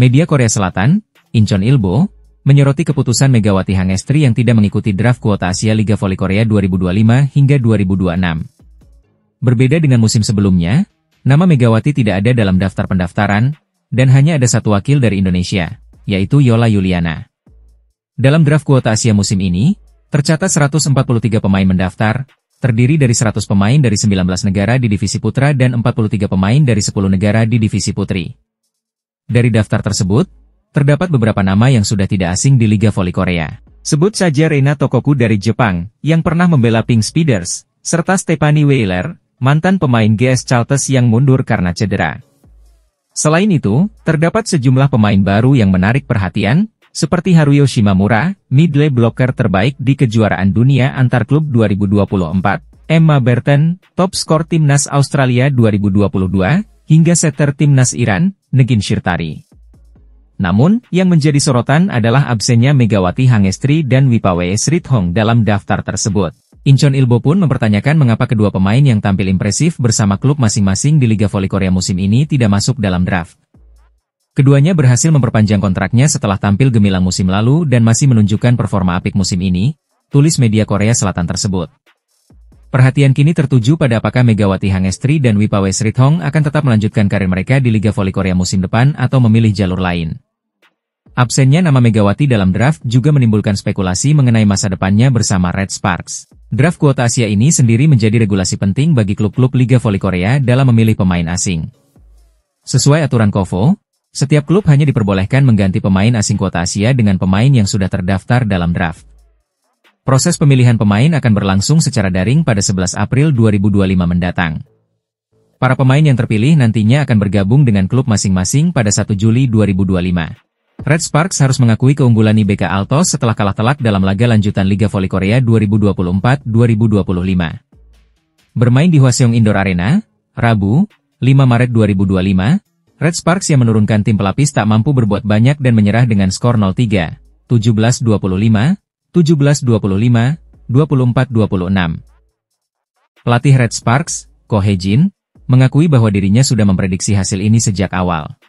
Media Korea Selatan, Incheon Ilbo, menyoroti keputusan Megawati Hangestri yang tidak mengikuti draft kuota Asia Liga Voli Korea 2025 hingga 2026. Berbeda dengan musim sebelumnya, nama Megawati tidak ada dalam daftar pendaftaran, dan hanya ada satu wakil dari Indonesia, yaitu Yola Yuliana. Dalam draft kuota Asia musim ini, tercatat 143 pemain mendaftar, terdiri dari 100 pemain dari 19 negara di divisi putra dan 43 pemain dari 10 negara di divisi putri. Dari daftar tersebut, terdapat beberapa nama yang sudah tidak asing di Liga Voli Korea. Sebut saja Reina Tokoku dari Jepang, yang pernah membela Pink Speeders, serta Stephanie Weiler, mantan pemain GS Chalters yang mundur karena cedera. Selain itu, terdapat sejumlah pemain baru yang menarik perhatian, seperti Haruyo Shimamura, middle blocker terbaik di kejuaraan dunia antar klub 2024, Emma Burton, top skor timnas Australia 2022, hingga setter timnas Iran, Negin Shirtari. Namun, yang menjadi sorotan adalah absennya Megawati Hangestri dan Wipawe Srithong dalam daftar tersebut. Incheon Ilbo pun mempertanyakan mengapa kedua pemain yang tampil impresif bersama klub masing-masing di Liga Voli Korea musim ini tidak masuk dalam draft. Keduanya berhasil memperpanjang kontraknya setelah tampil gemilang musim lalu dan masih menunjukkan performa apik musim ini, tulis media Korea Selatan tersebut. Perhatian kini tertuju pada apakah Megawati Hangestri dan Wipawe Srithong akan tetap melanjutkan karir mereka di Liga Voli Korea musim depan atau memilih jalur lain. Absennya nama Megawati dalam draft juga menimbulkan spekulasi mengenai masa depannya bersama Red Sparks. Draft kuota Asia ini sendiri menjadi regulasi penting bagi klub-klub Liga Voli Korea dalam memilih pemain asing. Sesuai aturan KOVO, setiap klub hanya diperbolehkan mengganti pemain asing kuota Asia dengan pemain yang sudah terdaftar dalam draft. Proses pemilihan pemain akan berlangsung secara daring pada 11 April 2025 mendatang. Para pemain yang terpilih nantinya akan bergabung dengan klub masing-masing pada 1 Juli 2025. Red Sparks harus mengakui keunggulan IBK Altos setelah kalah telak dalam laga lanjutan Liga Voli Korea 2024-2025. Bermain di Hwaseong Indoor Arena, Rabu, 5 Maret 2025, Red Sparks yang menurunkan tim pelapis tak mampu berbuat banyak dan menyerah dengan skor 0-3, 17-25, 17-25, 24-26. Pelatih Red Sparks, Ko Hae-jin, mengakui bahwa dirinya sudah memprediksi hasil ini sejak awal.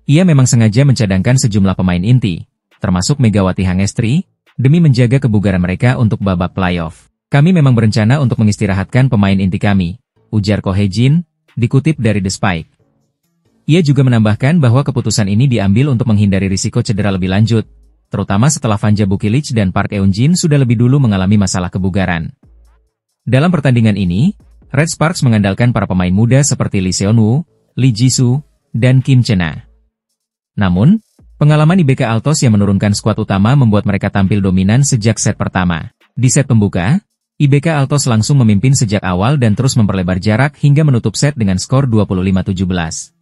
Ia memang sengaja mencadangkan sejumlah pemain inti, termasuk Megawati Hangestri, demi menjaga kebugaran mereka untuk babak playoff. Kami memang berencana untuk mengistirahatkan pemain inti kami, ujar Ko Hae-jin, dikutip dari The Spike. Ia juga menambahkan bahwa keputusan ini diambil untuk menghindari risiko cedera lebih lanjut, terutama setelah Vanja Bukilic dan Park Eun-jin sudah lebih dulu mengalami masalah kebugaran. Dalam pertandingan ini, Red Sparks mengandalkan para pemain muda seperti Lee Seon-woo, Lee Ji-soo, dan Kim Chen-na. Namun, pengalaman IBK Altos yang menurunkan skuad utama membuat mereka tampil dominan sejak set pertama. Di set pembuka, IBK Altos langsung memimpin sejak awal dan terus memperlebar jarak hingga menutup set dengan skor 25-17.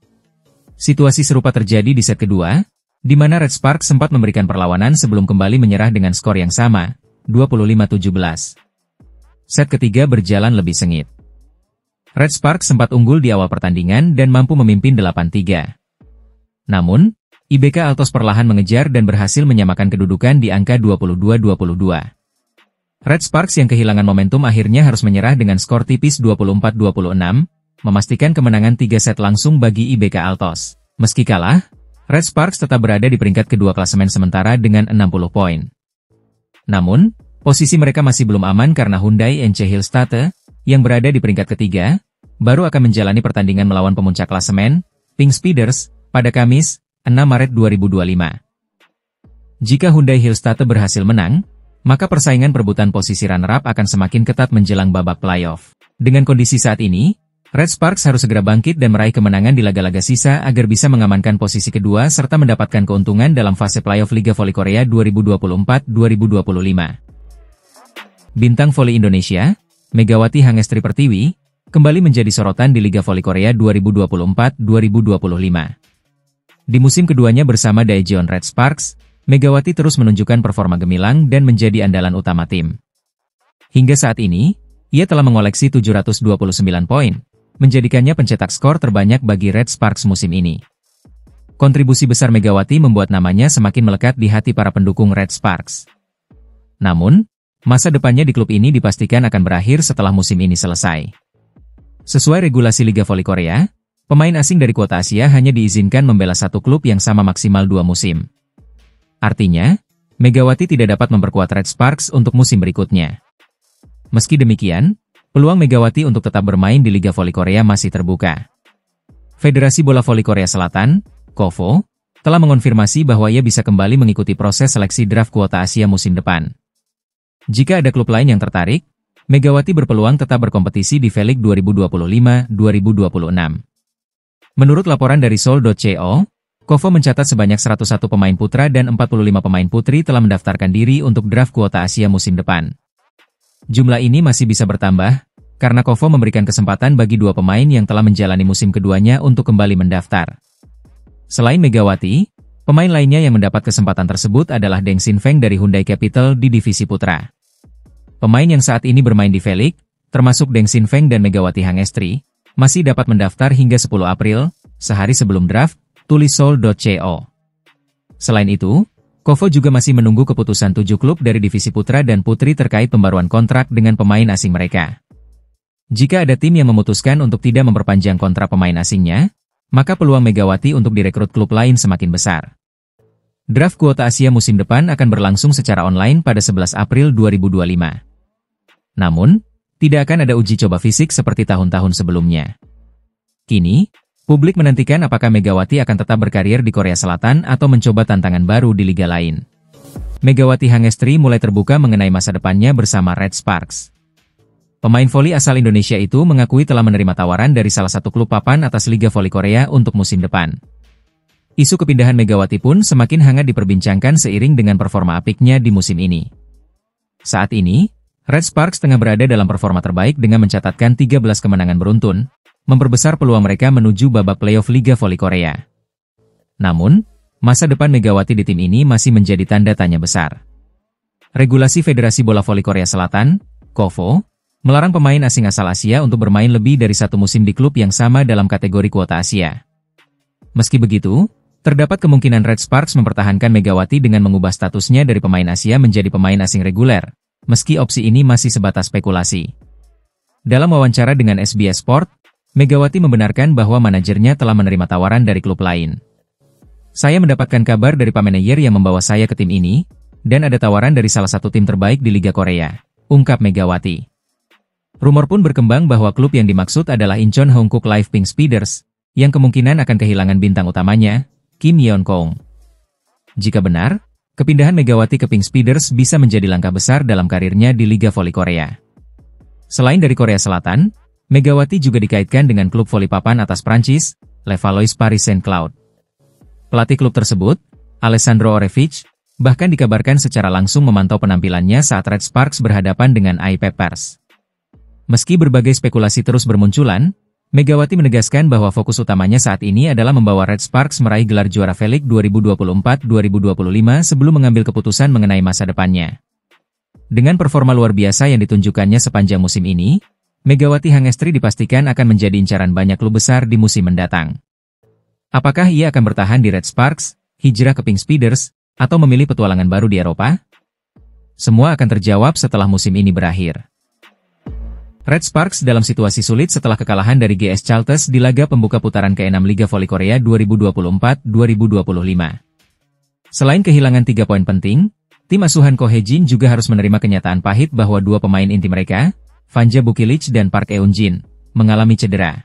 Situasi serupa terjadi di set kedua, di mana Red Sparks sempat memberikan perlawanan sebelum kembali menyerah dengan skor yang sama, 25-17. Set ketiga berjalan lebih sengit. Red Sparks sempat unggul di awal pertandingan dan mampu memimpin 8-3. Namun, IBK Altos perlahan mengejar dan berhasil menyamakan kedudukan di angka 22-22. Red Sparks yang kehilangan momentum akhirnya harus menyerah dengan skor tipis 24-26, memastikan kemenangan 3 set langsung bagi IBK Altos. Meski kalah, Red Sparks tetap berada di peringkat kedua klasemen sementara dengan 60 poin. Namun, posisi mereka masih belum aman karena Hyundai NC Hillstatte, yang berada di peringkat ketiga, baru akan menjalani pertandingan melawan pemuncak klasemen, Pink Speeders, pada Kamis, 6 Maret 2025. Jika Hyundai Hillstatte berhasil menang, maka persaingan perebutan posisi runner-up akan semakin ketat menjelang babak playoff. Dengan kondisi saat ini, Red Sparks harus segera bangkit dan meraih kemenangan di laga-laga sisa agar bisa mengamankan posisi kedua serta mendapatkan keuntungan dalam fase playoff Liga Voli Korea 2024-2025. Bintang voli Indonesia, Megawati Hangestri Pertiwi, kembali menjadi sorotan di Liga Voli Korea 2024-2025. Di musim keduanya bersama Daejeon Red Sparks, Megawati terus menunjukkan performa gemilang dan menjadi andalan utama tim. Hingga saat ini, ia telah mengoleksi 729 poin, menjadikannya pencetak skor terbanyak bagi Red Sparks musim ini. Kontribusi besar Megawati membuat namanya semakin melekat di hati para pendukung Red Sparks. Namun, masa depannya di klub ini dipastikan akan berakhir setelah musim ini selesai. Sesuai regulasi Liga Voli Korea, Pemain asing dari kuota Asia hanya diizinkan membela satu klub yang sama maksimal 2 musim. Artinya, Megawati tidak dapat memperkuat Red Sparks untuk musim berikutnya. Meski demikian, peluang Megawati untuk tetap bermain di Liga Voli Korea masih terbuka. Federasi Bola Voli Korea Selatan, KOVO, telah mengonfirmasi bahwa ia bisa kembali mengikuti proses seleksi draft kuota Asia musim depan. Jika ada klub lain yang tertarik, Megawati berpeluang tetap berkompetisi di V-League 2025-2026. Menurut laporan dari Seoul.co, KOVO mencatat sebanyak 101 pemain putra dan 45 pemain putri telah mendaftarkan diri untuk draft kuota Asia musim depan. Jumlah ini masih bisa bertambah, karena KOVO memberikan kesempatan bagi 2 pemain yang telah menjalani musim keduanya untuk kembali mendaftar. Selain Megawati, pemain lainnya yang mendapat kesempatan tersebut adalah Deng Sin Feng dari Hyundai Capital di divisi putra. Pemain yang saat ini bermain di V-League, termasuk Deng Sin Feng dan Megawati Hangestri, masih dapat mendaftar hingga 10 April, sehari sebelum draft, tulis Seoul.co. Selain itu, KOVO juga masih menunggu keputusan 7 klub dari divisi putra dan putri terkait pembaruan kontrak dengan pemain asing mereka. Jika ada tim yang memutuskan untuk tidak memperpanjang kontrak pemain asingnya, maka peluang Megawati untuk direkrut klub lain semakin besar. Draft kuota Asia musim depan akan berlangsung secara online pada 11 April 2025. Namun, tidak akan ada uji coba fisik seperti tahun-tahun sebelumnya. Kini, publik menantikan apakah Megawati akan tetap berkarir di Korea Selatan atau mencoba tantangan baru di liga lain. Megawati Hangestri mulai terbuka mengenai masa depannya bersama Red Sparks. Pemain voli asal Indonesia itu mengakui telah menerima tawaran dari salah satu klub papan atas Liga Voli Korea untuk musim depan. Isu kepindahan Megawati pun semakin hangat diperbincangkan seiring dengan performa apiknya di musim ini. Saat ini, Red Sparks tengah berada dalam performa terbaik dengan mencatatkan 13 kemenangan beruntun, memperbesar peluang mereka menuju babak playoff Liga Voli Korea. Namun, masa depan Megawati di tim ini masih menjadi tanda tanya besar. Regulasi Federasi Bola Voli Korea Selatan, KOVO, melarang pemain asing asal Asia untuk bermain lebih dari 1 musim di klub yang sama dalam kategori kuota Asia. Meski begitu, terdapat kemungkinan Red Sparks mempertahankan Megawati dengan mengubah statusnya dari pemain Asia menjadi pemain asing reguler, meski opsi ini masih sebatas spekulasi. Dalam wawancara dengan SBS Sport, Megawati membenarkan bahwa manajernya telah menerima tawaran dari klub lain. Saya mendapatkan kabar dari Pak Manajer yang membawa saya ke tim ini, dan ada tawaran dari salah satu tim terbaik di Liga Korea, ungkap Megawati. Rumor pun berkembang bahwa klub yang dimaksud adalah Incheon Hongkook Live Pink Speeders, yang kemungkinan akan kehilangan bintang utamanya, Kim Yeon Kong. Jika benar, kepindahan Megawati ke Pink Speeders bisa menjadi langkah besar dalam karirnya di Liga Voli Korea. Selain dari Korea Selatan, Megawati juga dikaitkan dengan klub voli papan atas Prancis, Levallois Paris Saint-Cloud. Pelatih klub tersebut, Alessandro Orefic, bahkan dikabarkan secara langsung memantau penampilannya saat Red Sparks berhadapan dengan AS Pepers. Meski berbagai spekulasi terus bermunculan, Megawati menegaskan bahwa fokus utamanya saat ini adalah membawa Red Sparks meraih gelar juara V-League 2024-2025 sebelum mengambil keputusan mengenai masa depannya. Dengan performa luar biasa yang ditunjukkannya sepanjang musim ini, Megawati Hangestri dipastikan akan menjadi incaran banyak klub besar di musim mendatang. Apakah ia akan bertahan di Red Sparks, hijrah ke Pink Speeders, atau memilih petualangan baru di Eropa? Semua akan terjawab setelah musim ini berakhir. Red Sparks dalam situasi sulit setelah kekalahan dari GS Chalters di laga pembuka putaran ke-6 Liga Voli Korea 2024-2025. Selain kehilangan 3 poin penting, tim asuhan Ko Hae-jin juga harus menerima kenyataan pahit bahwa 2 pemain inti mereka, Vanja Bukilic dan Park Eun-jin, mengalami cedera.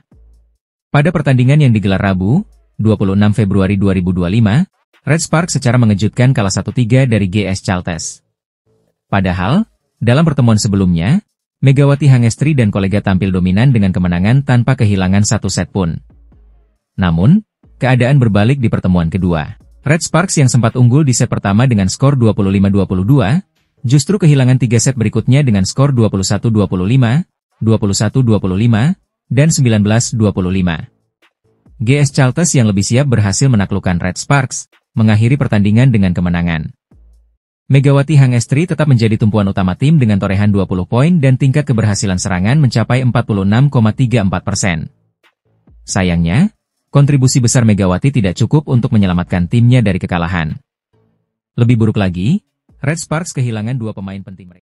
Pada pertandingan yang digelar Rabu, 26 Februari 2025, Red Sparks secara mengejutkan kalah 1-3 dari GS Chalters. Padahal, dalam pertemuan sebelumnya, Megawati Hangestri dan kolega tampil dominan dengan kemenangan tanpa kehilangan 1 set pun. Namun, keadaan berbalik di pertemuan kedua. Red Sparks yang sempat unggul di set pertama dengan skor 25-22, justru kehilangan 3 set berikutnya dengan skor 21-25, 21-25, dan 19-25. GS Chalters yang lebih siap berhasil menaklukkan Red Sparks, mengakhiri pertandingan dengan kemenangan. Megawati Hangestri tetap menjadi tumpuan utama tim dengan torehan 20 poin dan tingkat keberhasilan serangan mencapai 46,34%. Sayangnya, kontribusi besar Megawati tidak cukup untuk menyelamatkan timnya dari kekalahan. Lebih buruk lagi, Red Sparks kehilangan 2 pemain penting mereka.